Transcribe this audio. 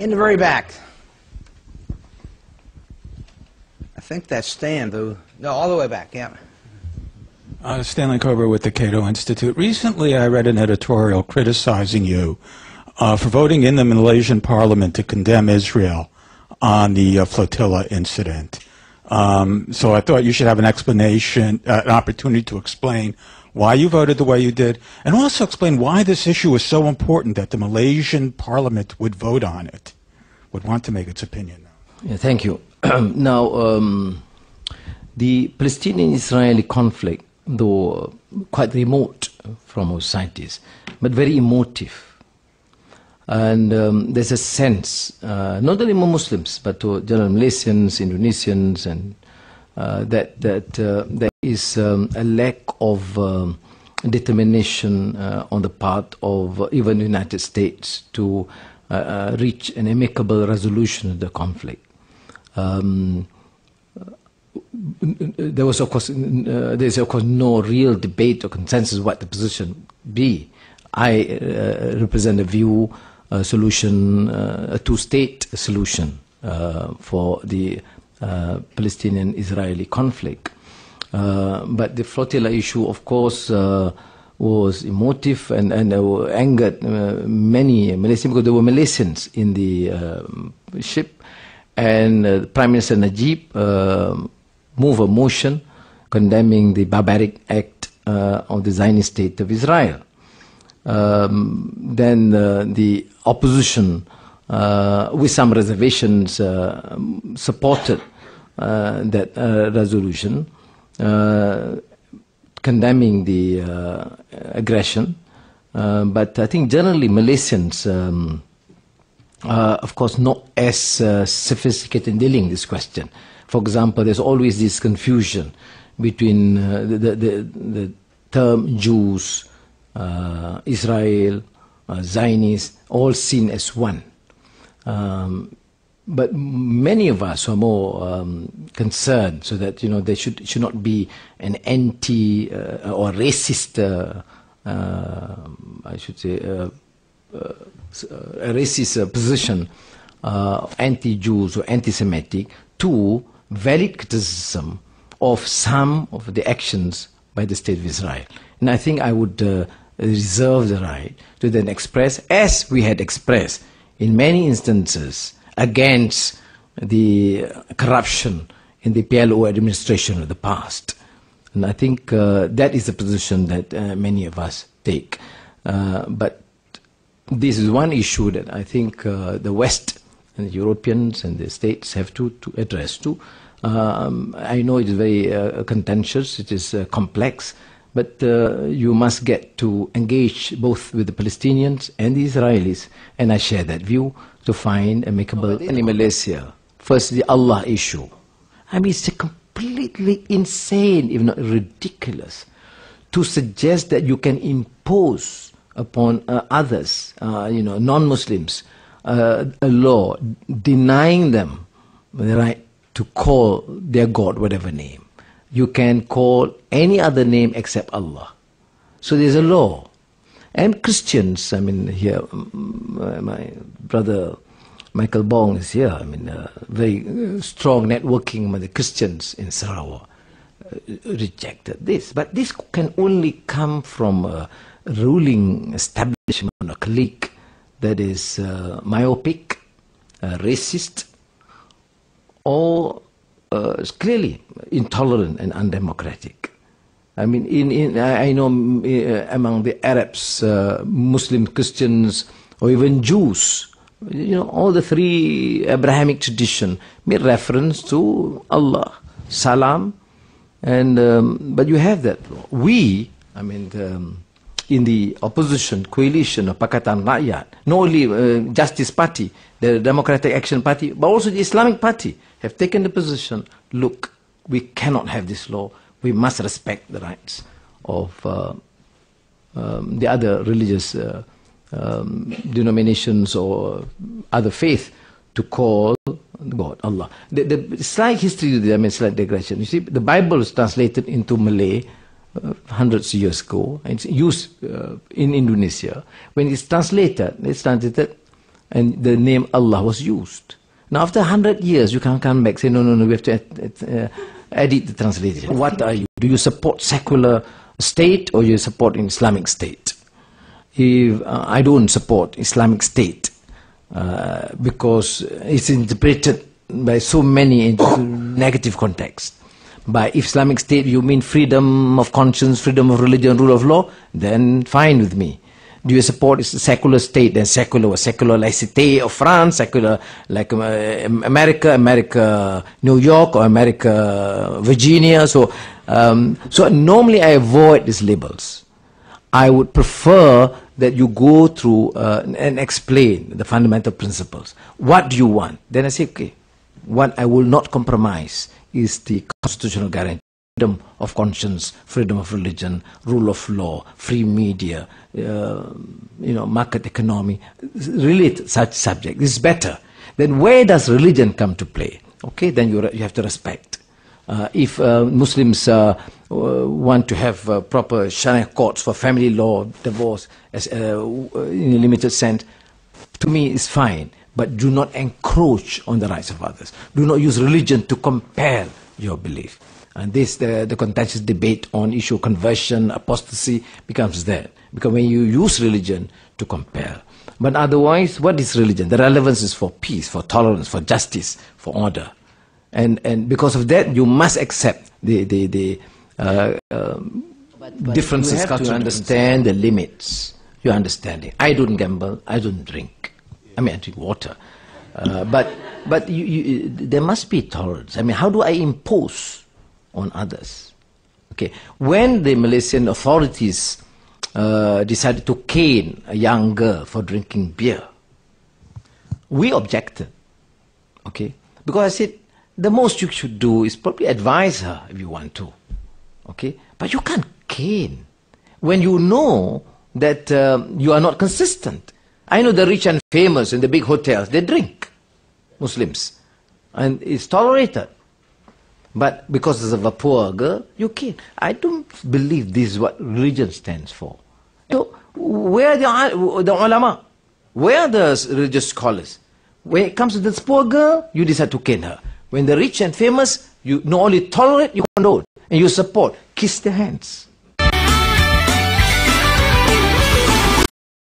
In the very back. I think that's Stan, though. No, all the way back, yeah. Stanley Cobra with the Cato Institute. Recently, I read an editorial criticizing you for voting in the Malaysian parliament to condemn Israel on the flotilla incident. So I thought you should have an explanation, an opportunity to explain why you voted the way you did, and also explain why this issue is so important that the Malaysian parliament would vote on it, would want to make its opinion. Yeah, thank you. Now, the Palestinian-Israeli conflict, though quite remote from our societies, but very emotive. And there's a sense, not only among Muslims, but to general Malaysians, Indonesians, and that there is a lack of determination on the part of even the United States to reach an amicable resolution of the conflict. There's of course no real debate or consensus what the position be. I represent a view, a solution, a two-state solution for the Palestinian-Israeli conflict. But the flotilla issue, of course, was emotive and angered many Malaysians, because there were Malaysians in the ship, and Prime Minister Najib moved a motion condemning the barbaric act of the Zionist state of Israel. Then the opposition, with some reservations, supported that resolution, condemning the aggression. But I think generally Malaysians, of course, not as sophisticated in dealing with this question. For example, there's always this confusion between the term Jews, Israel, Zionists, all seen as one. But many of us are more concerned, so that there should not be an anti or racist, I should say, a racist position, anti-Jews or anti-Semitic, to valid criticism of some of the actions by the State of Israel. And I think I would reserve the right to then express, as we had expressed in many instances, against the corruption in the PLO administration of the past. And I think that is the position that many of us take. But this is one issue that I think the West and the Europeans and the States have to address too. I know it is very contentious, it is complex, but you must get to engage both with the Palestinians and the Israelis, and I share that view, to find amicable in Malaysia. First, the Allah issue. I mean, it's completely insane, if not ridiculous, to suggest that you can impose upon others, non-Muslims, a law denying them the right to call their God whatever name. You can call any other name except Allah. So there's a law. And Christians, I mean, here, my brother Michael Bong is here. I mean, very strong networking with the Christians in Sarawak rejected this. But this can only come from a ruling establishment, a clique that is myopic, racist, or clearly intolerant and undemocratic. I mean, I know among the Arabs, Muslim, Christians, or even Jews, all the three Abrahamic tradition made reference to Allah, Salam, and but you have that. We, I mean, in the opposition coalition of Pakatan Rakyat, not only Justice Party, the Democratic Action Party, but also the Islamic Party, have taken the position, look, we cannot have this law. We must respect the rights of the other religious denominations or other faith to call God, Allah. The slight history, I mean, slight digression. You see, the Bible is translated into Malay hundreds of years ago, and it's used in Indonesia. When it's translated and the name Allah was used. Now after 100 years, you can't come back and say, no, no, no, we have to edit the translation. What are you? Do you support secular state or you support an Islamic state? If, I don't support Islamic state because it's interpreted by so many into negative context. By Islamic state you mean freedom of conscience, freedom of religion, rule of law, then fine with me. Do you support a secular state? Then secular laïcité of France, secular like America, New York, or America, Virginia. So normally I avoid these labels. I would prefer that you go through and explain the fundamental principles. What do you want? Then I say, okay, what I will not compromise is the constitutional guarantee. Freedom of conscience, freedom of religion, rule of law, free media, market economy, relate such subject. This is better. Then where does religion come to play? Okay, then you have to respect. If Muslims want to have proper Sharia courts for family law, divorce, as, in a limited sense, to me it's fine. But do not encroach on the rights of others. Do not use religion to compel your belief. And this, the contentious debate on issue of conversion, apostasy becomes there. Because when you use religion to compel. But otherwise, what is religion? The relevance is for peace, for tolerance, for justice, for order. And because of that, you must accept the differences. You have to understand the limits. You understand it. I don't gamble. I don't drink. I mean, I drink water. But there must be tolerance. I mean, how do I impose on others? Okay, when the Malaysian authorities decided to cane a young girl for drinking beer, we objected. Okay, because I said the most you should do is probably advise her if you want to. Okay, but you can't cane when you know that you are not consistent. I know the rich and famous in the big hotels, they drink, Muslims, and it's tolerated. But because of a poor girl, you can't. I don't believe this is what religion stands for. So where are the ulama? Where are the religious scholars? When it comes to this poor girl, you decide to cane her. When the rich and famous, you not only tolerate, you condone, and you support. Kiss their hands.